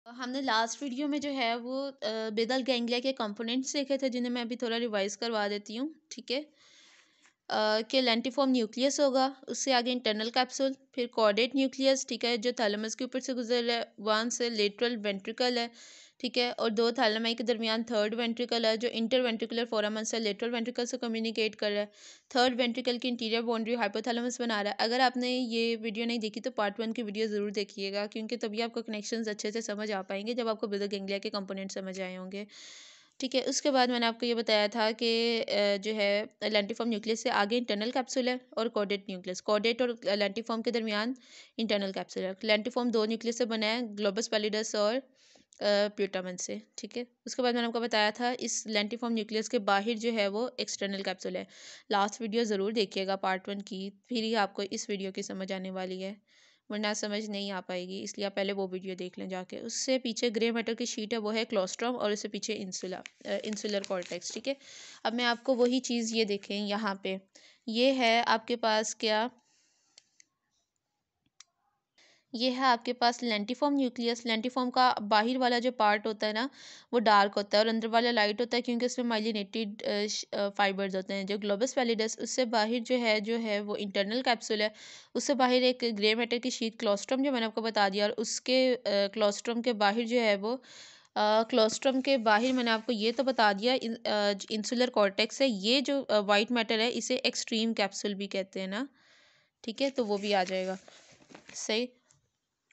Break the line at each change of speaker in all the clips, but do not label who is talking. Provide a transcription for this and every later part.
हमने last video में जो है वो बेसल गैंग्लिया के कंपोनेंट्स देखे थे, जिन्हें मैं अभी थोड़ा रिवाइज करवा देती हूँ। ठीक है। कि लेंटिफॉर्म न्यूक्लियस होगा, उससे आगे इंटरनल कैप्सूल, फिर कॉर्डेट न्यूक्लियस, ठीक है, जो थैलेमस के ऊपर से गुजर रहा है, वन से लेटरल वेंट्रिकल है, ठीक है, और दो थैलेमाई के दरमियान थर्ड वेंट्रिकल है, जो इंटर वेंट्रिकुलर फोरामन से लेटरल वेंट्रिकल से कम्युनिकेट कर रहा है। थर्ड वेंट्रिकल की इंटीरियर बाउंड्री हाइपोथैलेमस बना रहा है। अगर आपने ये वीडियो नहीं देखी तो पार्ट 1 की वीडियो ज़रूर देखिएगा, क्योंकि तभी आपको कनेक्शंस अच्छे से समझ आ पाएंगे जब आपको बेसल गैंग्लिया के कंपोनेंट समझ आए होंगे। ठीक है। उसके बाद मैंने आपको ये बताया था कि जो है लेंटिफॉर्म न्यूक्लियस से आगे इंटरनल कैप्सूल है और कॉर्डेट न्यूक्लियस, कॉर्डेट और लेंटिफॉर्म के दरमियान इंटरनल कैप्सूल है। लेंटिफॉर्म दो न्यूक्लियस से बना है, ग्लोबस पैलिडस और प्यूटामन से। ठीक है। उसके बाद मैंने आपको बताया था इस लेंटिफॉर्म न्यूक्लियस के बाहर जो है वो एक्सटर्नल कैप्सूल है। लास्ट वीडियो ज़रूर देखिएगा पार्ट 1 की, फिर ही आपको इस वीडियो की समझ आने वाली है, वरना समझ नहीं आ पाएगी, इसलिए आप पहले वो वीडियो देख लें जाके। उससे पीछे ग्रे मैटर की शीट है, वो है क्लोस्ट्रम, और उससे पीछे इंसुलर कॉर्टेक्स। ठीक है। अब मैं आपको वही चीज़ ये देखें यहाँ पे, ये है आपके पास क्या, ये है आपके पास लेंटिफॉर्म न्यूक्लियस। लेंटिफॉर्म का बाहर वाला जो पार्ट होता है ना, वो डार्क होता है और अंदर वाला लाइट होता है, क्योंकि उसमें माइलिनेटेड फाइबर्स होते हैं। जो ग्लोबस पैलिडस, उससे बाहर जो है वो इंटरनल कैप्सूल है। उससे बाहर एक ग्रे मैटर की शीट क्लोस्ट्रम, जो मैंने आपको बता दिया, और उसके क्लोस्ट्रम के बाहर जो है वो क्लोस्ट्रम के बाहर मैंने आपको ये तो बता दिया इंसुलर कॉर्टेक्स है। ये जो वाइट मैटर है इसे एक्सट्रीम कैप्सूल भी कहते हैं ना। ठीक है, तो वो भी आ जाएगा सही।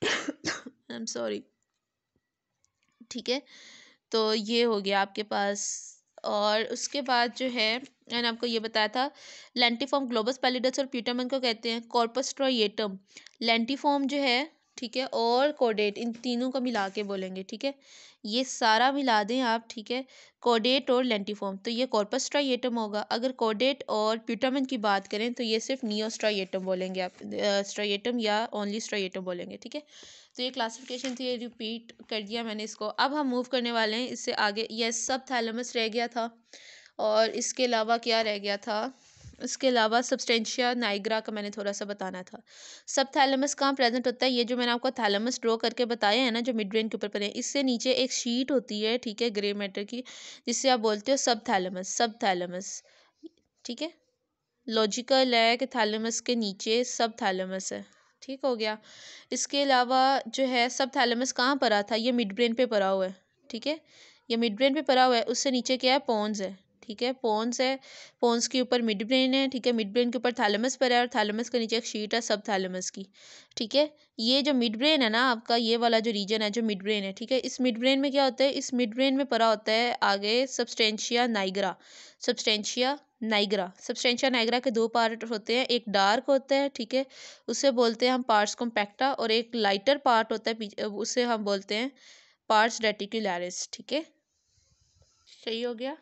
I am sorry. ठीक है, तो ये हो गया आपके पास। और उसके बाद जो है मैंने आपको ये बताया था, लेंटिफॉर्म ग्लोबस पैलिडस और प्यूटामन को कहते हैं कॉर्पस स्ट्राइएटम। लेंटिफॉर्म जो है, ठीक है, और कोडेट, इन तीनों को मिला के बोलेंगे। ठीक है, ये सारा मिला दें आप। ठीक है, कोडेट और लेंटिफॉर्म, तो ये कॉर्पस स्ट्राइएटम होगा। अगर कोडेट और प्यूटामन की बात करें तो ये सिर्फ नियो स्ट्राइएटम बोलेंगे आप, स्ट्राइएटम या ओनली स्ट्राइएटम बोलेंगे। ठीक है, तो ये क्लासिफिकेशन थी, ये रिपीट कर दिया मैंने इसको। अब हम मूव करने वाले हैं इससे आगे। ये सब थैलेमस रह गया था, और इसके अलावा क्या रह गया था, इसके अलावा सब्सटेंशिया नाइग्रा का मैंने थोड़ा सा बताना था। सब थैलेमस कहाँ प्रेजेंट होता है, ये जो मैंने आपको थैलेमस ड्रॉ करके बताया है ना, जो मिड ब्रेन के ऊपर पड़े, इससे नीचे एक शीट होती है, ठीक है, ग्रे मैटर की, जिससे आप बोलते हो सब थैलेमस, सब थैलेमस। ठीक है, लॉजिकल है कि थैलेमस के नीचे सब थैलेमस है। ठीक हो गया। इसके अलावा जो है सब थैलेमस कहाँ पड़ा था, ये मिड ब्रेन पे पड़ा हुआ है। ठीक है, ये मिड ब्रेन पे पड़ा हुआ है। उससे नीचे क्या है, पोन्स है। ठीक है, पोन्स है, पोन्स के ऊपर मिड ब्रेन है। ठीक है, मिड ब्रेन के ऊपर थैलेमस पड़ा है, और थैलेमस के नीचे एक शीट है सब थैलेमस की। ठीक है, ये जो मिड ब्रेन है ना आपका, ये वाला जो रीजन है जो मिड ब्रेन है, ठीक है, इस मिड ब्रेन में क्या होता है, इस मिड ब्रेन में पड़ा होता है आगे substantia Niagara. Substantia Niagara, substantia Niagara के दो पार्ट होते हैं, एक डार्क होता है, ठीक है, उसे बोलते हैं हम पार्स कॉम्पैक्टा, और एक लाइटर पार्ट होता है उसे हम बोलते हैं पार्स रेटिकुलरिस। ठीक है, सही हो गया।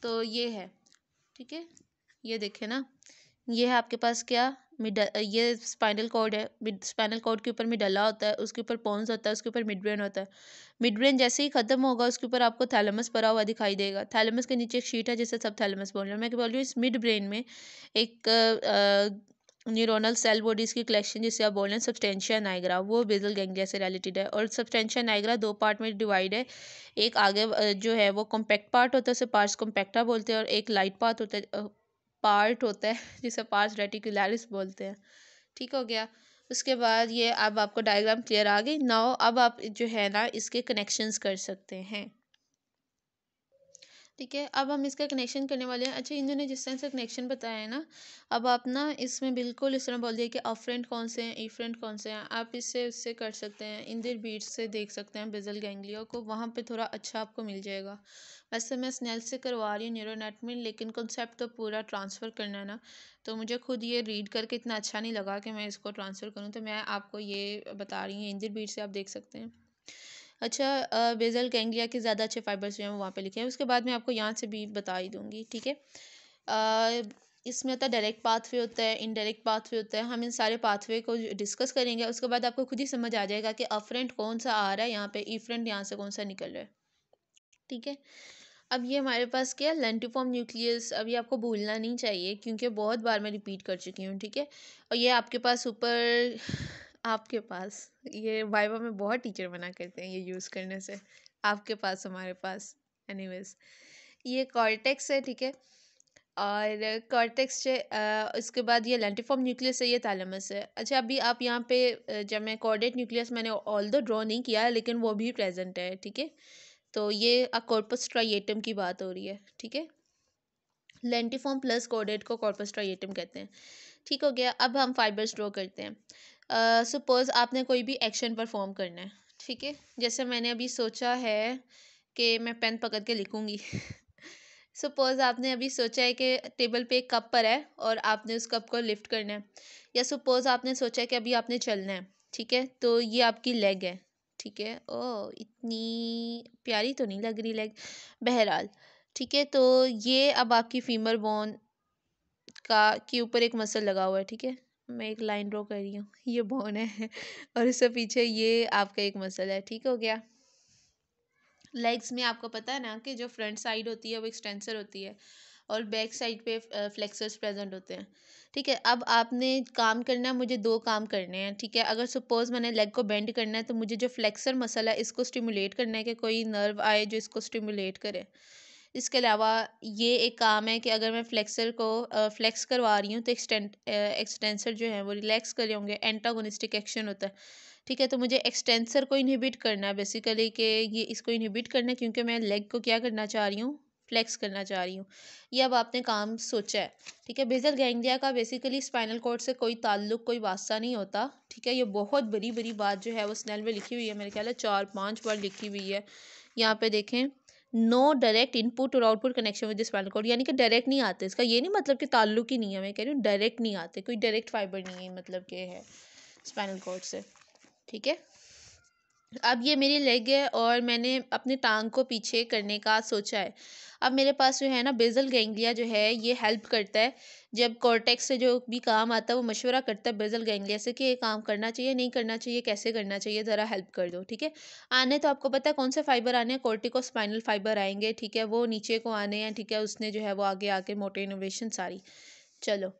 तो ये है, ठीक है, ये देखे ना, ये है आपके पास क्या, मिड, ये स्पाइनल कॉर्ड है। मिड स्पाइनल कॉर्ड के ऊपर मिडला होता है, उसके ऊपर पोन्स होता है, उसके ऊपर मिड ब्रेन होता है। मिड ब्रेन जैसे ही खत्म होगा उसके ऊपर आपको थैलेमस पड़ा हुआ दिखाई देगा। थैलेमस के नीचे एक शीट है जिसे सब थैलेमस बोल रहे हैं। मैं क्या बोल रही हूँ, इस मिड ब्रेन में एक न्यूरोनल सेल बॉडीज़ की कलेक्शन जिसे आप बोल रहे हैं सब्सटेंशिया नाइग्रा, वो बेसल गैंग्लिया से रिलेटेड है। और सब्सटेंशिया नाइग्रा दो पार्ट में डिवाइड है। एक आगे जो है वो कॉम्पैक्ट पार्ट होता है, उसे पार्स कॉम्पैक्टा बोलते हैं, और एक लाइट पार्ट होता है जिसे पार्स रेटिकुलरिस बोलते हैं। ठीक हो गया। उसके बाद ये अब आपको डायग्राम क्लियर आ गई। नाउ अब आप जो है ना इसके कनेक्शंस कर सकते हैं। ठीक है, अब हम इसका कनेक्शन करने वाले हैं। अच्छा, इन्होंने जिस तरह से कनेक्शन बताया है ना, अब आप ना इसमें बिल्कुल इस तरह बोल दिया कि अफरेंट कौन से हैं, इफरेंट कौन से हैं। आप इससे उससे कर सकते हैं, इंदिर बीट्स से देख सकते हैं बेसल गैंग्लिया को, वहाँ पे थोड़ा अच्छा आपको मिल जाएगा। वैसे मैं स्नेल से करवा रही हूँ न्यूरोनेट में, लेकिन कंसेप्ट तो पूरा ट्रांसफ़र करना है ना, तो मुझे खुद ये रीड करके इतना अच्छा नहीं लगा कि मैं इसको ट्रांसफ़र करूँ, तो मैं आपको ये बता रही हूँ। इंदिर बीट से आप देख सकते हैं। अच्छा, बेसल गैंग्लिया के ज़्यादा अच्छे फाइबर्स जो हैं वो वहाँ पे लिखे हैं। उसके बाद मैं आपको यहाँ से भी बता ही दूँगी। ठीक है, इसमें होता है डायरेक्ट पाथवे होता है, इनडायरेक्ट पाथवे होता है। हम इन सारे पाथवे को डिस्कस करेंगे। उसके बाद आपको खुद ही समझ आ जाएगा कि अफरेंट कौन सा आ रहा है यहाँ पे, इफरेंट यहाँ से कौन सा निकल रहा है। ठीक है, अब ये हमारे पास क्या है, लेंटिफॉर्म न्यूक्लियस। अब ये आपको भूलना नहीं चाहिए, क्योंकि बहुत बार मैं रिपीट कर चुकी हूँ। ठीक है, और ये आपके पास ऊपर आपके पास ये वाइवा में बहुत टीचर मना करते हैं ये यूज़ करने से। आपके पास, हमारे पास। एनीवेज, ये कॉर्टेक्स है, ठीक है। और कॉर्टेक्स से इसके बाद ये लेंटिफॉर्म न्यूक्लियस है, ये थैलेमस है। अच्छा, अभी आप यहाँ पे जब मैं कॉर्डेट न्यूक्लियस मैंने ऑल द ड्रॉ नहीं किया है, लेकिन वो भी प्रेजेंट है, ठीक है। तो ये कॉर्पस स्ट्राइएटम की बात हो रही है, ठीक है। लेंटिफॉर्म प्लस कॉर्डेट को कॉर्पस स्ट्राइएटम कहते हैं। ठीक हो गया। अब हम फाइबर्स ड्रॉ करते हैं। सपोज़ आपने कोई भी एक्शन परफॉर्म करना है, ठीक है। जैसे मैंने अभी सोचा है कि मैं पेन पकड़ के लिखूंगी। सपोज़ आपने अभी सोचा है कि टेबल पे एक कप पर है और आपने उस कप को लिफ्ट करना है। या सपोज़ आपने सोचा है कि अभी आपने चलना है, ठीक है। तो ये आपकी लेग है, ठीक है। ओह, इतनी प्यारी तो नहीं लग रही लेग, बहरहाल, ठीक है। तो ये अब आपकी फीमर बोन का के ऊपर एक मसल लगा हुआ है, ठीक है। मैं एक लाइन ड्रॉ कर रही हूँ, ये बोन है और इससे पीछे ये आपका एक मसल है, ठीक हो गया। लेग्स में आपको पता है ना कि जो फ्रंट साइड होती है वो एक्सटेंसर होती है और बैक साइड पे फ्लेक्सर्स प्रेजेंट होते हैं, ठीक है। अब आपने काम करना है, मुझे दो काम करने हैं, ठीक है। अगर सपोज मैंने लेग को बेंड करना है तो मुझे जो फ्लेक्सर मसल है इसको स्टिमुलेट करना है कि कोई नर्व आए जो इसको स्टिमुलेट करे। इसके अलावा ये एक काम है कि अगर मैं फ्लेक्सर को फ्लेक्स करवा रही हूँ तो एक्सटेंसर जो है वो रिलैक्स कर रहे होंगे, एंटागोनिस्टिक एक्शन होता है, ठीक है। तो मुझे एक्सटेंसर को इनहिबिट करना है बेसिकली, कि ये इसको इनहिबिट करना है क्योंकि मैं लेग को क्या करना चाह रही हूँ, फ्लेक्स करना चाह रही हूँ। ये अब आपने काम सोचा है, ठीक है। बेसल गैंग्लिया का बेसिकली स्पाइनल कॉर्ड से कोई ताल्लुक, कोई वास्ता नहीं होता, ठीक है। ये बहुत बड़ी बड़ी बात जो है वो स्नेल में लिखी हुई है, मेरे ख्याल है 4-5 बार लिखी हुई है। यहाँ पे देखें, नो डायरेक्ट इनपुट और output connection with spinal cord, यानी कि डायरेक्ट नहीं आते। इसका ये नहीं मतलब कि ताल्लुक ही नहीं है, मैं कह रही हूँ डायरेक्ट नहीं आते, कोई डायरेक्ट फाइबर नहीं है, मतलब कि है स्पाइनल कॉर्ड से, ठीक है। अब ये मेरी लेग है और मैंने अपनी टांग को पीछे करने का सोचा है। अब मेरे पास जो है ना बेसल गैंग्लिया जो है ये हेल्प करता है। जब कॉर्टेक्स से जो भी काम आता है वो मशवरा करता है बेसल गैंग्लिया से कि ये काम करना चाहिए, नहीं करना चाहिए, कैसे करना चाहिए, ज़रा हेल्प कर दो, ठीक है। आने तो आपको पता है कौन से फाइबर आने हैं, कॉर्टिको स्पाइनल फाइबर आएंगे, ठीक है। वो नीचे को आने हैं, ठीक है। उसने जो है वो आगे आके मोटे इनोवेशन सारी। चलो,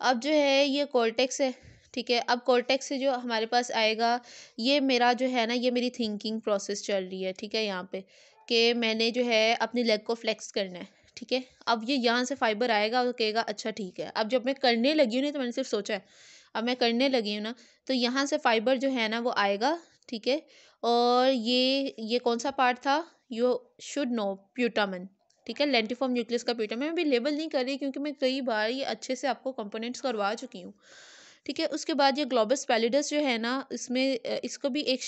अब जो है ये कॉर्टेक्स है, ठीक है। अब कॉर्टेक्स से जो हमारे पास आएगा, ये मेरा जो है ना, ये मेरी थिंकिंग प्रोसेस चल रही है, ठीक है। यहाँ पे कि मैंने जो है अपनी लेग को फ्लेक्स करना है, ठीक है। अब ये यहाँ से फाइबर आएगा और कहेगा अच्छा ठीक है। अब जब मैं करने लगी हूँ, नहीं तो मैंने सिर्फ सोचा है, अब मैं करने लगी हूँ ना, तो यहाँ से फाइबर जो है ना वो आएगा, ठीक है। और ये कौन सा पार्ट था, यू शुड नो, प्यूटामन, ठीक है। लेंटिफॉर्म न्यूक्लियस का प्यूटामन, मैं भी लेबल नहीं कर रही क्योंकि मैं कई बार ये अच्छे से आपको कंपोनेंट्स करवा चुकी हूँ, ठीक है। उसके बाद ये ग्लोबस पैलिडस जो है ना, इसमें इसको भी एक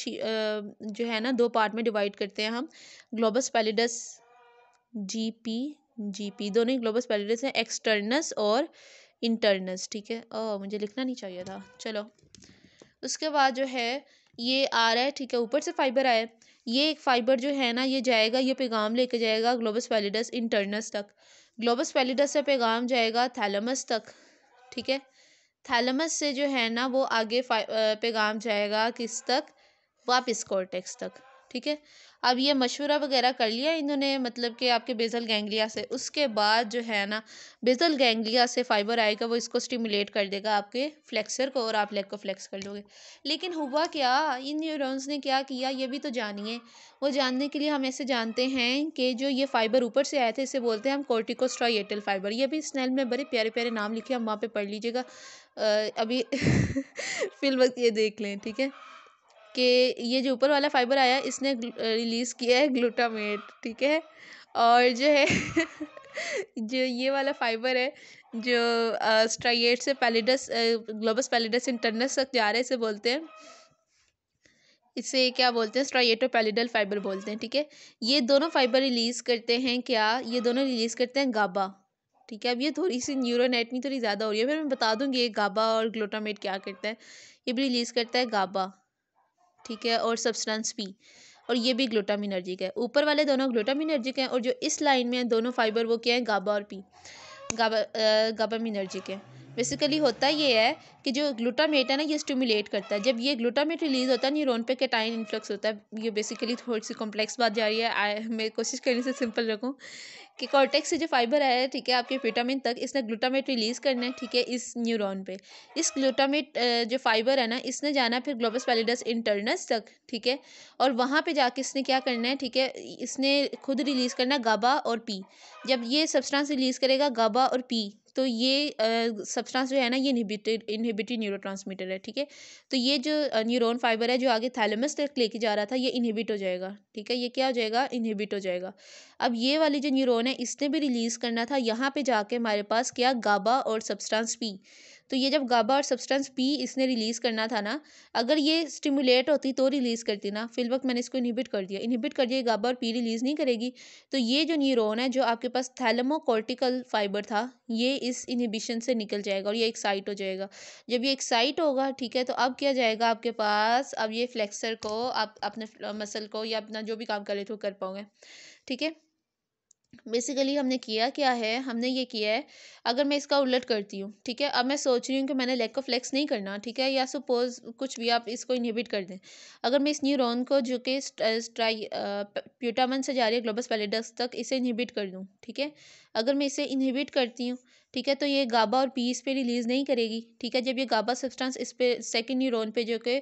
जो है ना दो पार्ट में डिवाइड करते हैं हम। ग्लोबस पैलिडस जीपी, जीपी दोनों ही ग्लोबस पैलिडस हैं, एक्सटर्नस और इंटरनस, ठीक है। मुझे लिखना नहीं चाहिए था, चलो। उसके बाद जो है ये आ रहा है, ठीक है, ऊपर से फाइबर आया है। ये एक फाइबर जो है ना ये जाएगा, ये पैगाम लेके जाएगा ग्लोबस पैलिडस इंटरनस तक। ग्लोबस पैलिडस से पैगाम जाएगा थैलेमस तक, ठीक है। थैलेमस से जो है ना वो आगे पैगाम जाएगा किस तक, वापस कॉर्टेक्स तक, ठीक है। अब ये मशवरा वगैरह कर लिया इन्होंने, मतलब कि आपके बेसल गैंग्लिया से। उसके बाद जो है ना बेसल गैंग्लिया से फाइबर आएगा, वो इसको स्टिमुलेट कर देगा आपके फ्लेक्सर को और आप लेग को फ्लेक्स कर लोगे। लेकिन हुआ क्या, इन न्यूरॉन्स ने क्या किया ये भी तो जानिए। वो जानने के लिए हम ऐसे जानते हैं कि जो ये फाइबर ऊपर से आए थे इसे बोलते हैं हम कॉर्टिकोस्ट्राइएटल फाइबर। ये भी स्नेल में बड़े प्यारे प्यारे नाम लिखे, हम वहाँ पे पढ़ लीजिएगा। अभी फिल वक्त ये देख लें, ठीक है, कि ये जो ऊपर वाला फाइबर आया इसने रिलीज़ किया है ग्लूटामेट, ठीक है। और जो है जो ये वाला फाइबर है जो स्ट्राइएट से पैलिडस, ग्लोबस पैलिडस इंटरनस तक जा रहे हैं, इसे बोलते हैं, इसे क्या बोलते हैं, स्ट्राइएटो पैलिडल फाइबर बोलते हैं, ठीक है। ये दोनों फाइबर रिलीज़ करते हैं क्या, ये दोनों रिलीज़ करते हैं गाबा, ठीक है। अब ये थोड़ी सी न्यूरोएनेटमी थोड़ी ज़्यादा हो रही है, फिर मैं बता दूंगी ये गाबा और ग्लूटामेट क्या करता है। ये भी रिलीज़ करता है गाबा, ठीक है, और सब्सटेंस पी, और ये भी ग्लूटामिनर्जिक है। ऊपर वाले दोनों ग्लूटामिनर्जिक हैं और जो इस लाइन में है दोनों फाइबर वो क्या है, गाबा और पी, गाबामिनर्जिक है, बेसिकली होता ये है कि जो ग्लूटामेट है ना, ये स्टिमुलेट करता है। जब ये ग्लूटामेट रिलीज होता है न्यूरॉन पे केटाइन इन्फ्लक्स होता है। ये बेसिकली थोड़ी सी कॉम्प्लेक्स बात जा रही है, मैं कोशिश करने से सिंपल रखूँ कि कॉर्टेक्स से जो फाइबर आया है, ठीक है, आपके विटामिन तक, इसने ग्लूटामेट रिलीज करना है, ठीक है, इस न्यूरॉन पे। इस ग्लूटामेट जो फाइबर है ना, इसने जाना फिर ग्लोबस पैलिडस इंटरनस तक, ठीक है, और वहाँ पे जाके इसने क्या करना है, ठीक है, इसने खुद रिलीज करना है गाबा और पी। जब ये सब्सटेंस रिलीज करेगा गाबा और पी, तो ये सब्सटेंस जो है ना, ये इनहिबिटरी न्यूरोट्रांसमीटर है, ठीक है। तो ये जो न्यूरॉन फाइबर है जो आगे थैलेमस तक लेके जा रहा था, ये इनहिबिट हो जाएगा, ठीक है, ये क्या हो जाएगा, इनहिबिट हो जाएगा। अब ये वाली जो न्यूरॉन है, इसने भी रिलीज करना था यहाँ पे जाके हमारे पास क्या, गाबा और सब्सटेंस पी। तो ये जब गाबा और सब्सटेंस पी इसने रिलीज करना था ना, अगर ये स्टिमुलेट होती तो रिलीज करती ना, फिल वक्त मैंने इसको इनहिबिट कर दिया, गाबा और पी रिलीज नहीं करेगी। तो ये जो न्यूरॉन है जो आपके पास थैलेमोकॉर्टिकल फाइबर था, ये इस इनहिबिशन से निकल जाएगा और ये एक्साइट हो जाएगा। जब ये एक्साइट होगा, ठीक है, तो अब क्या जाएगा आपके पास, अब ये फ्लेक्सर को आप अपने मसल को या अपना जो भी काम कर रहे थे वो कर पाओगे, ठीक है। बेसिकली हमने किया क्या है, हमने ये किया है, अगर मैं इसका उलट करती हूँ, ठीक है, अब मैं सोच रही हूँ कि मैंने लेग को फ्लेक्स नहीं करना, ठीक है, या सपोज कुछ भी आप इसको इनहिबिट कर दें। अगर मैं इस न्यूरॉन को जो कि प्यूटामन से जा रही है ग्लोबस पैलिडस तक, इसे इनहिबिट कर दूँ, ठीक है, अगर मैं इसे इनहिबिट करती हूँ, ठीक है, तो ये गाबा और पी इस पे रिलीज नहीं करेगी, ठीक है। जब ये गाबा सब्सटेंस इस पे सेकेंड न्यूरॉन पे जो कि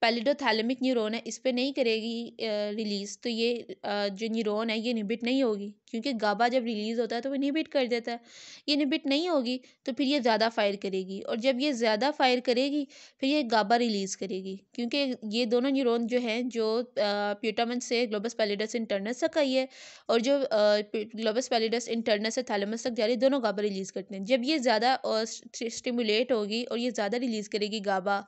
पैलिडोथैलेमिक न्यूरॉन है, इस पे नहीं करेगी रिलीज, तो ये जो न्यूरॉन है ये इनहिबिट नहीं होगी, क्योंकि गाबा जब रिलीज होता है तो वो इनहिबिट कर देता है। ये इनहिबिट नहीं होगी तो फिर ये ज़्यादा फायर करेगी, और जब ये ज़्यादा फायर करेगी फिर ये गाबा रिलीज करेगी, क्योंकि ये दोनों न्यूरॉन जो हैं जो प्यूटामन से ग्लोबस पैलिडस इंटरनस तक आई है, और जो ग्लोबस पैलिडस इंटरनस से थैलेमस तक जा रही है, दोनों गाबा रिलीज करते हैं। जब ये ज़्यादा स्टिमुलेट होगी और ये ज़्यादा रिलीज करेगी गाबा,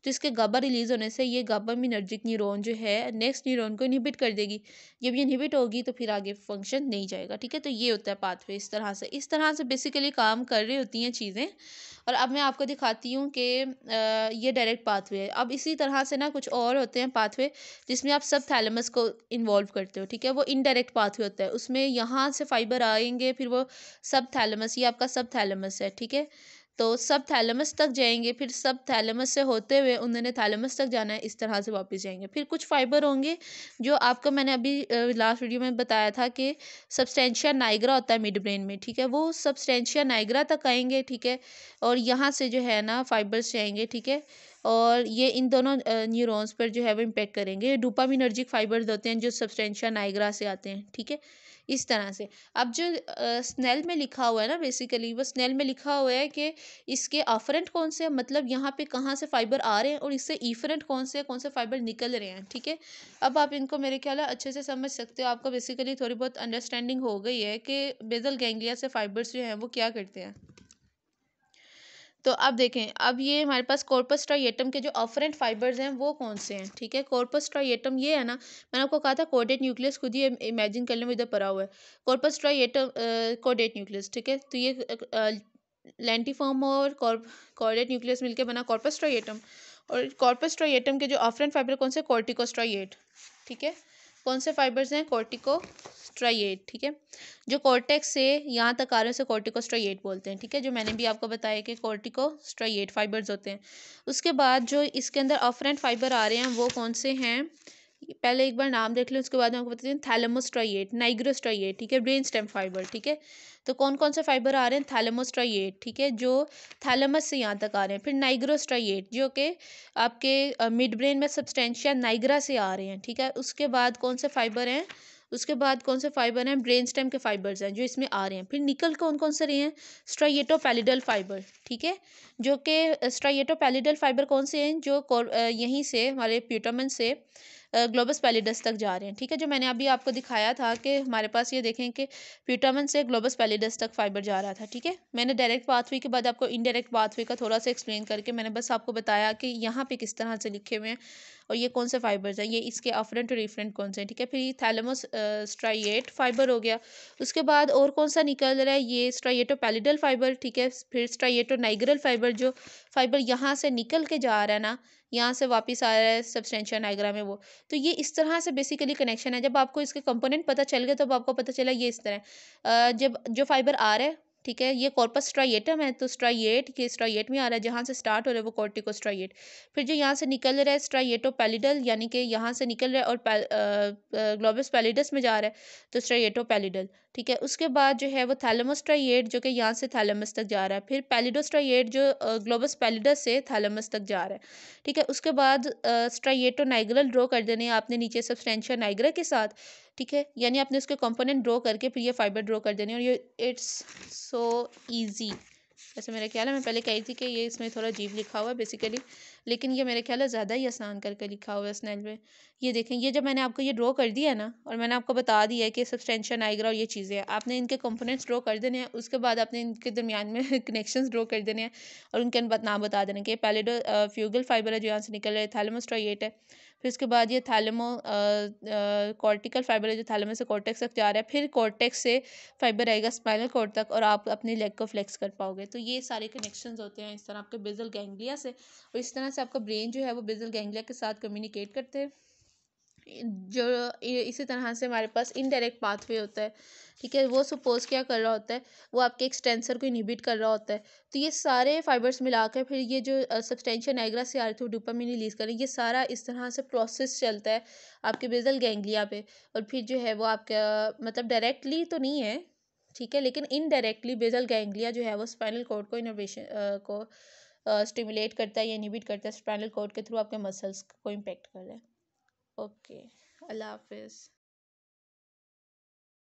तो इसके गाबा रिलीज होने से ये गाबामिनर्जिक न्यूरॉन जो है नेक्स्ट न्यूरॉन को इनहिबिट कर देगी। जब ये इनहिबिट होगी तो फिर आगे फंक्शन नहीं जाएगा, ठीक है। तो ये होता है पाथवे, इस तरह से बेसिकली काम कर रही होती हैं चीज़ें। और अब मैं आपको दिखाती हूँ कि ये डायरेक्ट पाथवे है। अब इसी तरह से ना कुछ और होते हैं पाथवे जिसमें आप सब थैलेमस को इन्वॉल्व करते हो, ठीक है, वो इनडायरेक्ट पाथवे होता है। उसमें यहाँ से फाइबर आएंगे, फिर वो सब थैलेमस, ये आपका सब थैलेमस है, ठीक है। तो सब थैलेमस तक जाएंगे, फिर सब थैलेमस से होते हुए उन्होंने थैलेमस तक जाना है, इस तरह से वापस जाएंगे। फिर कुछ फाइबर होंगे जो आपको मैंने अभी लास्ट वीडियो में बताया था कि सब्सटेंशिया नाइग्रा होता है मिड ब्रेन में, ठीक है, वो सब्सटेंशिया नाइग्रा तक आएंगे, ठीक है, और यहाँ से जो है ना फाइबर्स जाएंगे, ठीक है, और ये इन दोनों न्यूरॉन्स पर जो है वो इम्पेक्ट करेंगे। डोपामिनर्जिक फाइबर्स होते हैं जो सब्सटेंशिया नाइग्रा से आते हैं, ठीक है, इस तरह से। अब जो स्नेल में लिखा हुआ है ना, बेसिकली वो स्नेल में लिखा हुआ है कि इसके आफरेंट कौन से हैं, मतलब यहाँ पे कहाँ से फाइबर आ रहे हैं, और इससे ईफरेंट कौन से फाइबर निकल रहे हैं, ठीक है। अब आप इनको मेरे ख्याल है अच्छे से समझ सकते हो, आपको बेसिकली थोड़ी बहुत अंडरस्टैंडिंग हो गई है कि बेसल गैंग्लिया से फाइबर्स जो हैं वो क्या करते हैं। तो अब देखें, अब ये हमारे पास कॉर्पस स्ट्राइएटम के जो ऑफरेंट फाइबर्स हैं वो कौन से हैं, ठीक है। कॉर्पस स्ट्राइएटम ये है ना, मैंने आपको कहा था कोडेट न्यूक्लियस, खुद ही इमेजिन कर लें, वो इधर पड़ा हुआ है। कॉर्पस स्ट्राइएटम कोडेट न्यूक्लियस, ठीक है, तो ये लेंटिफॉर्म और कॉर्डेट न्यूक्लियस मिलकर बना कॉर्पस स्ट्राइएटम। और कॉर्पस स्ट्राइएटम के जो ऑफरेंट फाइबर कौन से, कॉर्टिकोस्ट्राइएट, ठीक है। कौन से फाइबर्स हैं, कॉर्टिकोस्ट्राइएट, ठीक है। जो कॉर्टेक्स से यहाँ तक आ रहे हैं उसे कॉर्टिकोस्ट्राइएट बोलते हैं, ठीक है, जो मैंने भी आपको बताया कि कॉर्टिकोस्ट्राइएट फाइबर्स होते हैं। उसके बाद जो इसके अंदर ऑफरेंट फाइबर आ रहे हैं वो कौन से हैं, पहले एक बार नाम देख लें, उसके बाद मैं आपको बताती हूँ। थैलेमोस्ट्राइएट, नाइग्रोस्ट्राइएट, ठीक है, ब्रेन स्टेम फाइबर, ठीक है। तो कौन कौन से फाइबर आ रहे हैं, थैलेमोस्ट्राइएट, ठीक है, जो थैलेमस से यहाँ तक आ रहे हैं। फिर नाइग्रोस्ट्राइएट जो कि आपके मिड ब्रेन में सब्सटेंशिया नाइग्रा से आ रहे हैं, ठीक है। उसके बाद कौन से फाइबर हैं, उसके बाद कौन से फाइबर हैं, ब्रेन स्टेम के फाइबर्स हैं जो इसमें आ रहे हैं। फिर निकल कौन कौन से रहे हैं, स्ट्राइएटोपैलिडल फाइबर, ठीक है, जो कि स्ट्राइएटोपैलिडल फाइबर कौन से हैं, जो यहीं से हमारे प्यूटामन से ग्लोबस पैलिडस तक जा रहे हैं, ठीक है, जो मैंने अभी आपको दिखाया था कि हमारे पास ये देखें कि प्यूटामन से ग्लोबस पैलिडस तक फाइबर जा रहा था, ठीक है। मैंने डायरेक्ट पाथवे के बाद आपको इनडायरेक्ट पाथवे का थोड़ा सा एक्सप्लेन करके मैंने बस आपको बताया कि यहाँ पे किस तरह से लिखे हुए हैं और ये कौन से फाइबर्स हैं, ये इसके अफरेंट और रिफरेंट कौन से हैं, ठीक है। फिर थैलेमस स्ट्राइएट फाइबर हो गया। उसके बाद और कौन सा निकल रहा है, ये स्ट्राइएटोपैलिडल फाइबर, ठीक है। फिर स्ट्राइएटोनाइग्रल फाइबर, जो फाइबर यहाँ से निकल के जा रहा है ना, यहाँ से वापस आ रहा है सब्सटेंशिया नाइग्रा में वो। तो ये इस तरह से बेसिकली कनेक्शन है। जब आपको इसके कंपोनेंट पता चल गए तब आपको पता चला ये इस तरह जब जो फाइबर आ रहा है, ठीक है। ये कॉर्पस स्ट्राइएटम है, तो स्ट्राइएट के स्ट्राइएट में आ रहा है, जहाँ से स्टार्ट हो रहा है वो कॉर्टिकोस्ट्राइएट। फिर जो यहाँ से निकल रहा है स्ट्राइएटोपैलिडल, यानी कि यहाँ से निकल रहा है और ग्लोबस पैलिडस में जा रहा है, तो स्ट्राइएटोपैलिडल। ठीक है। उसके बाद जो है वो थैलेमोस्ट्राइएट, जो कि यहाँ से थैलेमस तक जा रहा है। फिर पैलिडोस्ट्राइएट जो ग्लोबस पैलिडस से थैलेमस तक जा रहा है। ठीक है। उसके बाद स्ट्राइएटो नाइग्रल ड्रॉ कर देने हैं आपने नीचे सब्सटेंशिया नाइग्रा के साथ। ठीक है। यानी आपने उसके कंपोनेंट ड्रॉ करके फिर ये फाइबर ड्रॉ कर देने, और ये इट्स सो ईजी। वैसे मेरा ख्याल है मैं पहले कही थी कि ये इसमें थोड़ा अजीब लिखा हुआ है बेसिकली, लेकिन ये मेरे ख्याल है ज़्यादा ही आसान करके लिखा हुआ है स्नेल में। ये देखें, ये जब मैंने आपको ये ड्रॉ कर दिया है ना, और मैंने आपको बता दिया है कि सब्सटेंशिया नाइग्रा और ये चीज़ें हैं, आपने इनके कंपोनेंट्स ड्रॉ कर देने हैं। उसके बाद आपने इनके दरमियान में कनेक्शंस ड्रॉ कर देने हैं, और उनके नाम बता देने कि पैलिडो फ्यूगल फाइबर है जो यहाँ से निकल रहा है, थैलेमोस्ट्राइएट है। फिर उसके बाद ये थैलेमो कॉर्टिकल फाइबर है जो थैलेमस से कॉर्टेक्स तक जा रहा है। फिर कॉर्टेक्स से फाइबर आएगा स्पाइनल कॉर्ड तक, और आप अपनी लेग को फ्लेक्स कर पाओगे। तो ये सारे कनेक्शंस होते हैं इस तरह आपके बेसल गैंग्लिया से, और इस तरह से आपका ब्रेन जो है वो बेसल गैंग्लिया के साथ कम्युनिकेट करते हैं। जो इसी तरह से हमारे पास इनडायरेक्ट पाथवे होता है। ठीक है। वो सपोज क्या कर रहा होता है, वो आपके एक्सटेंसर को इनहिबिट कर रहा होता है। तो ये सारे फाइबर्स मिलाकर फिर ये जो सब्सटेंशिया नाइग्रा से आ रहे थे डोपामिन रिलीज करें, ये सारा इस तरह से प्रोसेस चलता है आपके बेसल गैंग्लिया पे। और फिर जो है वो आपका मतलब डायरेक्टली तो नहीं है, ठीक है, लेकिन इनडायरेक्टली बेसल गैंग्लिया जो है वो स्पाइनल कॉर्ड को इनोवेशन को स्टिमुलेट करता है या इनहिबिट करता है, स्पाइनल कॉर्ड के थ्रू आपके मसल्स को इम्पेक्ट कर रहा है। ओके, अल्लाह हाफिज़।